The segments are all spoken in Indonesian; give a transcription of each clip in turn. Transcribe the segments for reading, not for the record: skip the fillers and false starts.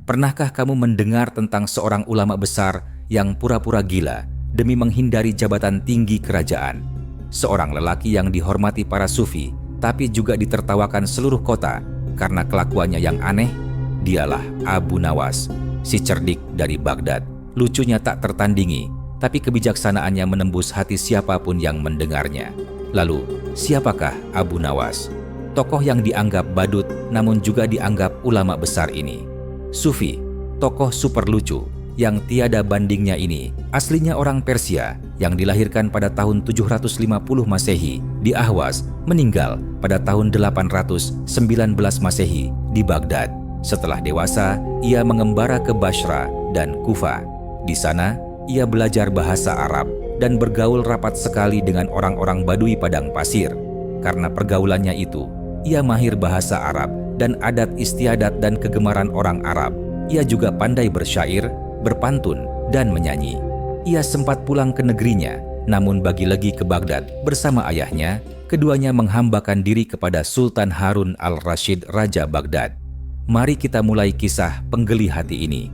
Pernahkah kamu mendengar tentang seorang ulama besar yang pura-pura gila demi menghindari jabatan tinggi kerajaan? Seorang lelaki yang dihormati para sufi, tapi juga ditertawakan seluruh kota karena kelakuannya yang aneh. Dialah Abu Nawas, si cerdik dari Baghdad. Lucunya tak tertandingi, tapi kebijaksanaannya menembus hati siapapun yang mendengarnya. Lalu, siapakah Abu Nawas? Tokoh yang dianggap badut namun juga dianggap ulama besar ini. Sufi, tokoh super lucu yang tiada bandingnya ini, aslinya orang Persia yang dilahirkan pada tahun 750 Masehi di Ahwas, meninggal pada tahun 819 Masehi di Baghdad. Setelah dewasa, ia mengembara ke Basra dan Kufa. Di sana, ia belajar bahasa Arab dan bergaul rapat sekali dengan orang-orang Badui padang pasir. Karena pergaulannya itu, ia mahir bahasa Arab dan adat istiadat dan kegemaran orang Arab. Ia juga pandai bersyair, berpantun, dan menyanyi. Ia sempat pulang ke negerinya, namun bagi lagi ke Baghdad bersama ayahnya. Keduanya menghambakan diri kepada Sultan Harun al-Rashid, Raja Baghdad. Mari kita mulai kisah penggeli hati ini.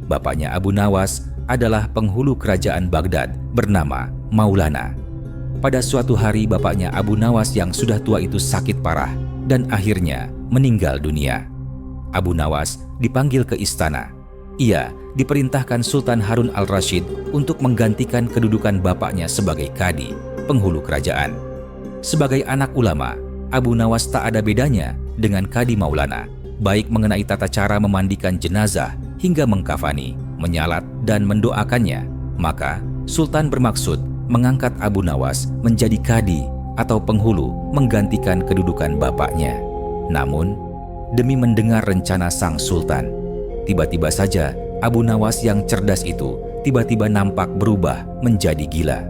Bapaknya Abu Nawas adalah penghulu kerajaan Baghdad bernama Maulana. Pada suatu hari bapaknya Abu Nawas yang sudah tua itu sakit parah dan akhirnya meninggal dunia. Abu Nawas dipanggil ke istana. Ia diperintahkan Sultan Harun al-Rashid untuk menggantikan kedudukan bapaknya sebagai kadi, penghulu kerajaan. Sebagai anak ulama, Abu Nawas tak ada bedanya dengan kadi Maulana, baik mengenai tata cara memandikan jenazah hingga mengkafani, menyalat, dan mendoakannya. Maka Sultan bermaksud mengangkat Abu Nawas menjadi kadi atau penghulu menggantikan kedudukan bapaknya. Namun, demi mendengar rencana sang Sultan, tiba-tiba saja Abu Nawas yang cerdas itu tiba-tiba nampak berubah menjadi gila.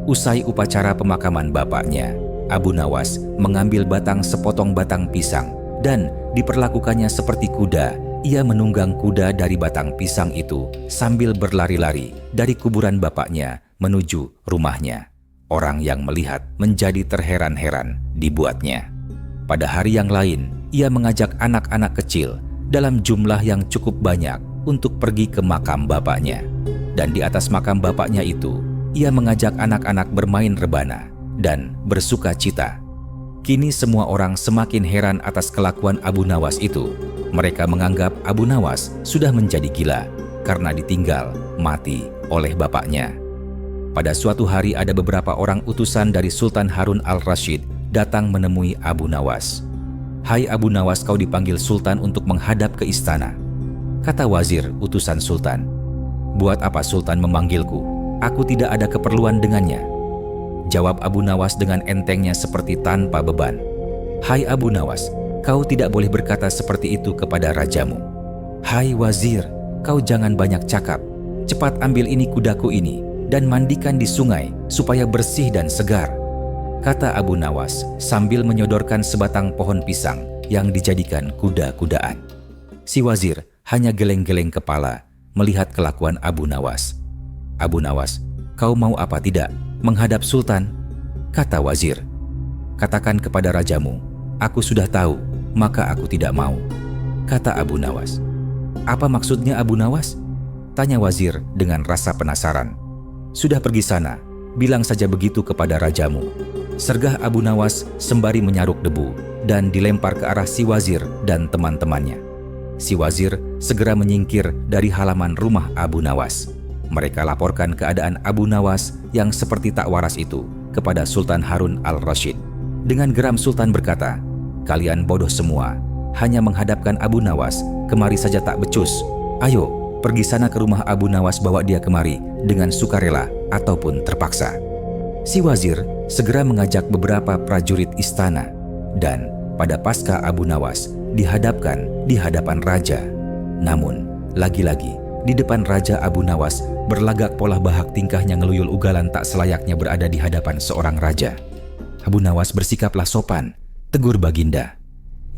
Usai upacara pemakaman bapaknya, Abu Nawas mengambil sepotong batang pisang dan diperlakukannya seperti kuda. Ia menunggang kuda dari batang pisang itu sambil berlari-lari dari kuburan bapaknya menuju rumahnya. Orang yang melihat menjadi terheran-heran dibuatnya. Pada hari yang lain, ia mengajak anak-anak kecil dalam jumlah yang cukup banyak untuk pergi ke makam bapaknya. Dan di atas makam bapaknya itu, ia mengajak anak-anak bermain rebana dan bersuka cita. Kini semua orang semakin heran atas kelakuan Abu Nawas itu. Mereka menganggap Abu Nawas sudah menjadi gila karena ditinggal mati oleh bapaknya. Pada suatu hari ada beberapa orang utusan dari Sultan Harun al-Rashid datang menemui Abu Nawas. "Hai Abu Nawas, kau dipanggil Sultan untuk menghadap ke istana," kata wazir utusan Sultan. "Buat apa Sultan memanggilku? Aku tidak ada keperluan dengannya," jawab Abu Nawas dengan entengnya seperti tanpa beban. "Hai Abu Nawas, kau tidak boleh berkata seperti itu kepada rajamu." "Hai wazir, kau jangan banyak cakap. Cepat ambil ini kudaku ini dan mandikan di sungai supaya bersih dan segar," kata Abu Nawas sambil menyodorkan sebatang pohon pisang yang dijadikan kuda-kudaan. Si wazir hanya geleng-geleng kepala melihat kelakuan Abu Nawas. "Abu Nawas, kau mau apa tidak menghadap Sultan?" kata wazir. "Katakan kepada rajamu, aku sudah tahu, maka aku tidak mau," kata Abu Nawas. "Apa maksudnya Abu Nawas?" tanya wazir dengan rasa penasaran. "Sudah pergi sana, bilang saja begitu kepada rajamu," sergah Abu Nawas sembari menyaruk debu dan dilempar ke arah si wazir dan teman-temannya. Si wazir segera menyingkir dari halaman rumah Abu Nawas. Mereka laporkan keadaan Abu Nawas yang seperti tak waras itu kepada Sultan Harun al-Rashid. Dengan geram Sultan berkata, "Kalian bodoh semua, hanya menghadapkan Abu Nawas kemari saja tak becus. Ayo, pergi sana ke rumah Abu Nawas, bawa dia kemari dengan sukarela ataupun terpaksa." Si wazir segera mengajak beberapa prajurit istana dan pada pasca Abu Nawas dihadapkan di hadapan raja. Namun, lagi-lagi di depan raja Abu Nawas berlagak pola bahak, tingkahnya ngeluyul ugalan tak selayaknya berada di hadapan seorang raja. Abu Nawas bersikaplah sopan, tegur Baginda.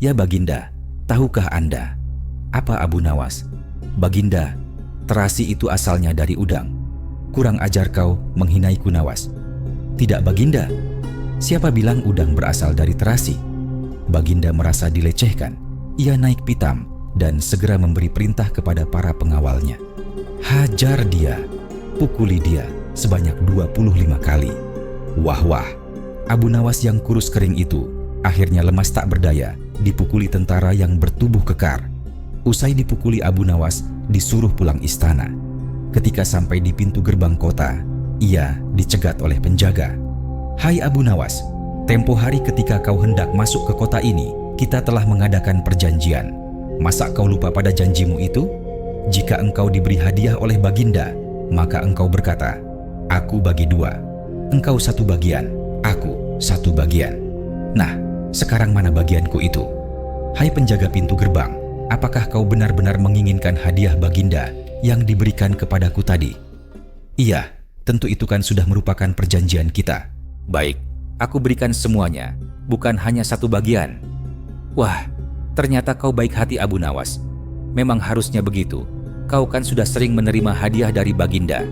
"Ya Baginda, tahukah Anda?" "Apa Abu Nawas?" "Baginda, terasi itu asalnya dari udang. Kurang ajar kau menghinaiku Nawas." "Tidak Baginda, siapa bilang udang berasal dari terasi?" Baginda merasa dilecehkan. Ia naik pitam dan segera memberi perintah kepada para pengawalnya. Hajar dia, pukuli dia sebanyak 25 kali. Wah, Abu Nawas yang kurus kering itu akhirnya lemas tak berdaya dipukuli tentara yang bertubuh kekar. Usai dipukuli, Abu Nawas disuruh pulang istana. Ketika sampai di pintu gerbang kota, ia dicegat oleh penjaga. "Hai Abu Nawas, tempo hari ketika kau hendak masuk ke kota ini, kita telah mengadakan perjanjian. Masa kau lupa pada janjimu itu? Jika engkau diberi hadiah oleh Baginda, maka engkau berkata, 'Aku bagi 2. Engkau 1 bagian, aku 1 bagian.' Nah, sekarang mana bagianku itu? Hai penjaga pintu gerbang, apakah kau benar-benar menginginkan hadiah Baginda yang diberikan kepadaku tadi?" "Iya, tentu itu kan sudah merupakan perjanjian kita." "Baik, aku berikan semuanya, bukan hanya 1 bagian." "Wah, ternyata kau baik hati Abu Nawas. Memang harusnya begitu. Kau kan sudah sering menerima hadiah dari Baginda."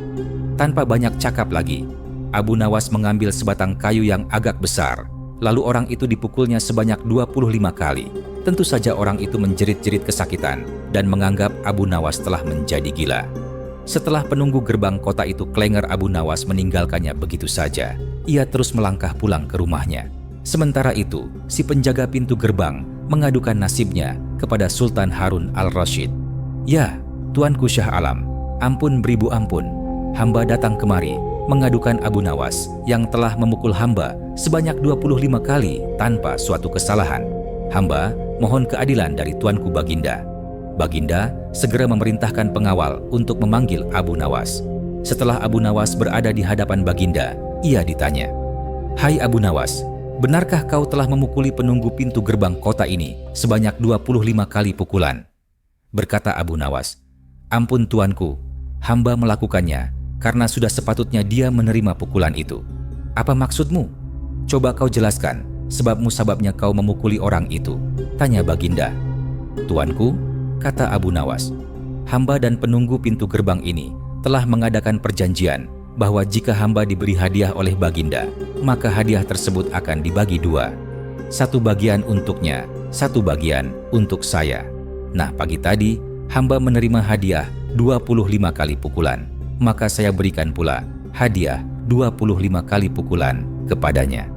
Tanpa banyak cakap lagi, Abu Nawas mengambil sebatang kayu yang agak besar. Lalu orang itu dipukulnya sebanyak 25 kali. Tentu saja orang itu menjerit-jerit kesakitan dan menganggap Abu Nawas telah menjadi gila. Setelah penunggu gerbang kota itu klenger Abu Nawas meninggalkannya begitu saja, ia terus melangkah pulang ke rumahnya. Sementara itu, si penjaga pintu gerbang mengadukan nasibnya kepada Sultan Harun al-Rasyid. "Ya, Tuanku Syah Alam, ampun beribu ampun. Hamba datang kemari mengadukan Abu Nawas yang telah memukul hamba sebanyak 25 kali tanpa suatu kesalahan. Hamba mohon keadilan dari Tuanku Baginda." Baginda segera memerintahkan pengawal untuk memanggil Abu Nawas. Setelah Abu Nawas berada di hadapan Baginda, ia ditanya, "Hai Abu Nawas, benarkah kau telah memukuli penunggu pintu gerbang kota ini sebanyak 25 kali pukulan?" Berkata Abu Nawas, "Ampun Tuanku, hamba melakukannya karena sudah sepatutnya dia menerima pukulan itu." "Apa maksudmu? Coba kau jelaskan sebab-musababnya kau memukuli orang itu," tanya Baginda. "Tuanku," kata Abu Nawas, "hamba dan penunggu pintu gerbang ini telah mengadakan perjanjian bahwa jika hamba diberi hadiah oleh Baginda, maka hadiah tersebut akan dibagi 2. 1 bagian untuknya, 1 bagian untuk saya. Nah, pagi tadi hamba menerima hadiah 25 kali pukulan, maka saya berikan pula hadiah 25 kali pukulan kepadanya."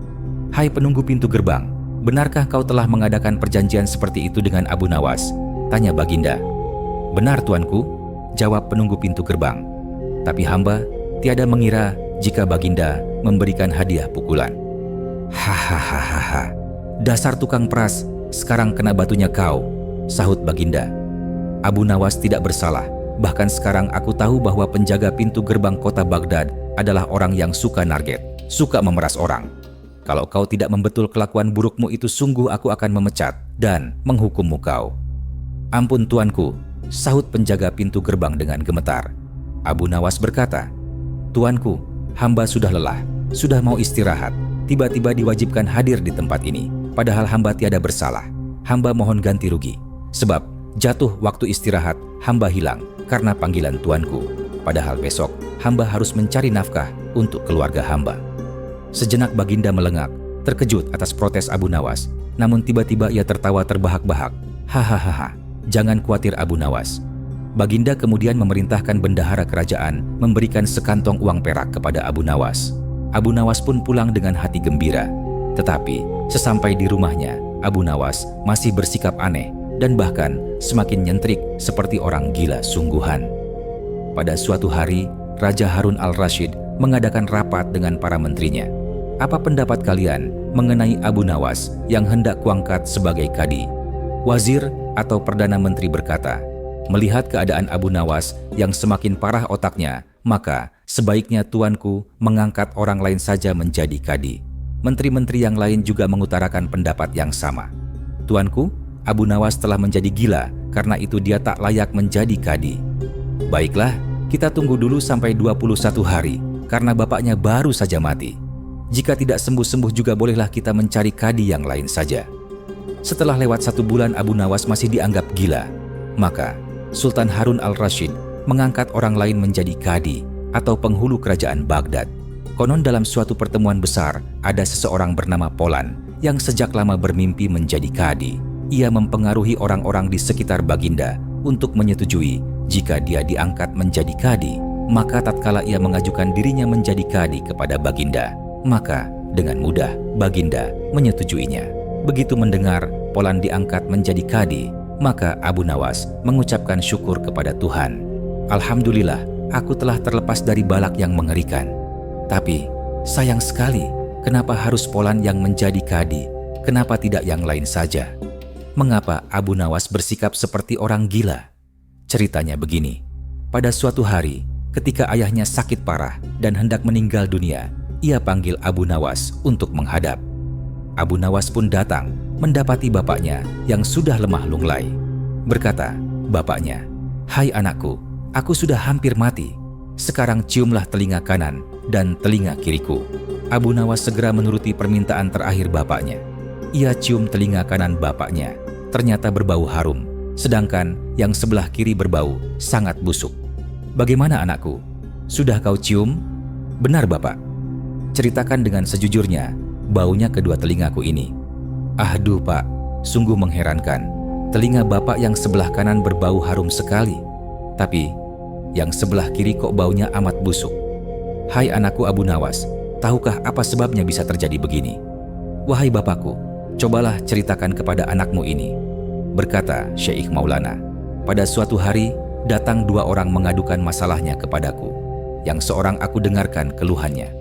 "Hai penunggu pintu gerbang, benarkah kau telah mengadakan perjanjian seperti itu dengan Abu Nawas?" tanya Baginda. "Benar Tuanku," jawab penunggu pintu gerbang. "Tapi hamba tiada mengira jika Baginda memberikan hadiah pukulan." "Hahaha, dasar tukang peras, sekarang kena batunya kau," sahut Baginda. "Abu Nawas tidak bersalah. Bahkan sekarang aku tahu bahwa penjaga pintu gerbang kota Baghdad adalah orang yang suka narget, suka memeras orang. Kalau kau tidak membetul kelakuan burukmu itu, sungguh aku akan memecat dan menghukummu kau." "Ampun Tuanku," sahut penjaga pintu gerbang dengan gemetar. Abu Nawas berkata, "Tuanku, hamba sudah lelah, sudah mau istirahat. Tiba-tiba diwajibkan hadir di tempat ini, padahal hamba tiada bersalah. Hamba mohon ganti rugi. Sebab jatuh waktu istirahat, hamba hilang karena panggilan Tuanku. Padahal besok, hamba harus mencari nafkah untuk keluarga hamba." Sejenak Baginda melengak, terkejut atas protes Abu Nawas. Namun tiba-tiba ia tertawa terbahak-bahak. "Hahaha, jangan khawatir Abu Nawas." Baginda kemudian memerintahkan bendahara kerajaan memberikan sekantong uang perak kepada Abu Nawas. Abu Nawas pun pulang dengan hati gembira. Tetapi sesampai di rumahnya, Abu Nawas masih bersikap aneh dan bahkan semakin nyentrik seperti orang gila sungguhan. Pada suatu hari, Raja Harun al-Rasyid mengadakan rapat dengan para menterinya. "Apa pendapat kalian mengenai Abu Nawas yang hendak kuangkat sebagai kadi?" Wazir atau Perdana Menteri berkata, "Melihat keadaan Abu Nawas yang semakin parah otaknya, maka sebaiknya Tuanku mengangkat orang lain saja menjadi kadi." Menteri-menteri yang lain juga mengutarakan pendapat yang sama. "Tuanku, Abu Nawas telah menjadi gila, karena itu dia tak layak menjadi kadi." "Baiklah, kita tunggu dulu sampai 21 hari, karena bapaknya baru saja mati. Jika tidak sembuh-sembuh juga bolehlah kita mencari kadi yang lain saja." Setelah lewat 1 bulan Abu Nawas masih dianggap gila, maka Sultan Harun al-Rasyid mengangkat orang lain menjadi kadi atau penghulu kerajaan Baghdad. Konon dalam suatu pertemuan besar ada seseorang bernama Polan yang sejak lama bermimpi menjadi kadi. ia mempengaruhi orang-orang di sekitar Baginda untuk menyetujui jika dia diangkat menjadi kadi. Maka tatkala ia mengajukan dirinya menjadi kadi kepada Baginda, maka dengan mudah Baginda menyetujuinya. Begitu mendengar Polan diangkat menjadi kadi, maka Abu Nawas mengucapkan syukur kepada Tuhan. Alhamdulillah, aku telah terlepas dari balak yang mengerikan. Tapi sayang sekali, kenapa harus Polan yang menjadi kadi? Kenapa tidak yang lain saja? Mengapa Abu Nawas bersikap seperti orang gila? Ceritanya begini. Pada suatu hari, ketika ayahnya sakit parah dan hendak meninggal dunia, ia panggil Abu Nawas untuk menghadap. Abu Nawas pun datang, mendapati bapaknya yang sudah lemah lunglai. Berkata, bapaknya, "Hai anakku, aku sudah hampir mati. Sekarang ciumlah telinga kanan dan telinga kiriku." Abu Nawas segera menuruti permintaan terakhir bapaknya. Ia cium telinga kanan bapaknya, ternyata berbau harum, sedangkan yang sebelah kiri berbau sangat busuk. "Bagaimana anakku? Sudah kau cium?" "Benar bapak." "Ceritakan dengan sejujurnya, baunya kedua telingaku ini." "Aduh pak, sungguh mengherankan. Telinga bapak yang sebelah kanan berbau harum sekali, tapi yang sebelah kiri kok baunya amat busuk." "Hai anakku Abu Nawas, tahukah apa sebabnya bisa terjadi begini?" "Wahai bapakku, cobalah ceritakan kepada anakmu ini." Berkata Syekh Maulana, "Pada suatu hari datang dua orang mengadukan masalahnya kepadaku. Yang seorang aku dengarkan keluhannya,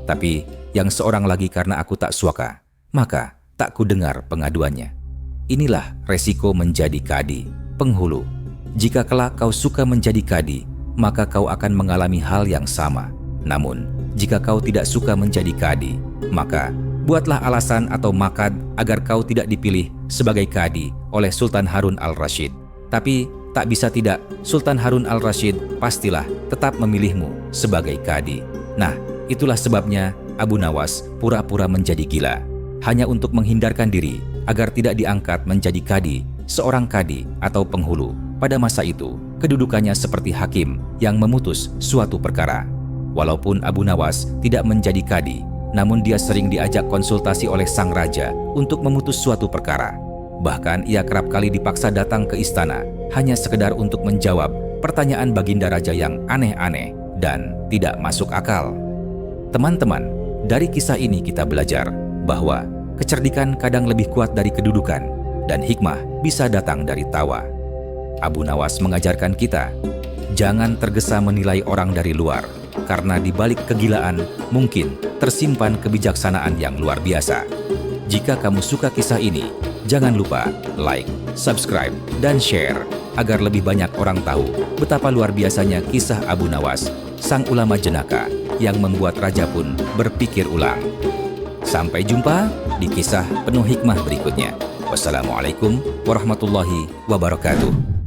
tapi yang seorang lagi karena aku tak suaka, maka tak ku dengar pengaduannya. Inilah resiko menjadi kadi, penghulu. Jika kelak kau suka menjadi kadi, maka kau akan mengalami hal yang sama. Namun, jika kau tidak suka menjadi kadi, maka buatlah alasan atau makad agar kau tidak dipilih sebagai kadi oleh Sultan Harun al-Rasyid. Tapi tak bisa tidak, Sultan Harun al-Rasyid pastilah tetap memilihmu sebagai kadi." Nah, itulah sebabnya Abu Nawas pura-pura menjadi gila, hanya untuk menghindarkan diri agar tidak diangkat menjadi kadi, seorang kadi atau penghulu. Pada masa itu, kedudukannya seperti hakim yang memutus suatu perkara. Walaupun Abu Nawas tidak menjadi kadi, namun dia sering diajak konsultasi oleh sang raja untuk memutus suatu perkara. Bahkan ia kerap kali dipaksa datang ke istana hanya sekedar untuk menjawab pertanyaan Baginda Raja yang aneh-aneh dan tidak masuk akal. Teman-teman, dari kisah ini kita belajar bahwa kecerdikan kadang lebih kuat dari kedudukan dan hikmah bisa datang dari tawa. Abu Nawas mengajarkan kita, jangan tergesa menilai orang dari luar, karena di balik kegilaan mungkin tersimpan kebijaksanaan yang luar biasa. Jika kamu suka kisah ini, jangan lupa like, subscribe, dan share agar lebih banyak orang tahu betapa luar biasanya kisah Abu Nawas, sang ulama jenaka yang membuat raja pun berpikir ulang. Sampai jumpa di kisah penuh hikmah berikutnya. Wassalamualaikum warahmatullahi wabarakatuh.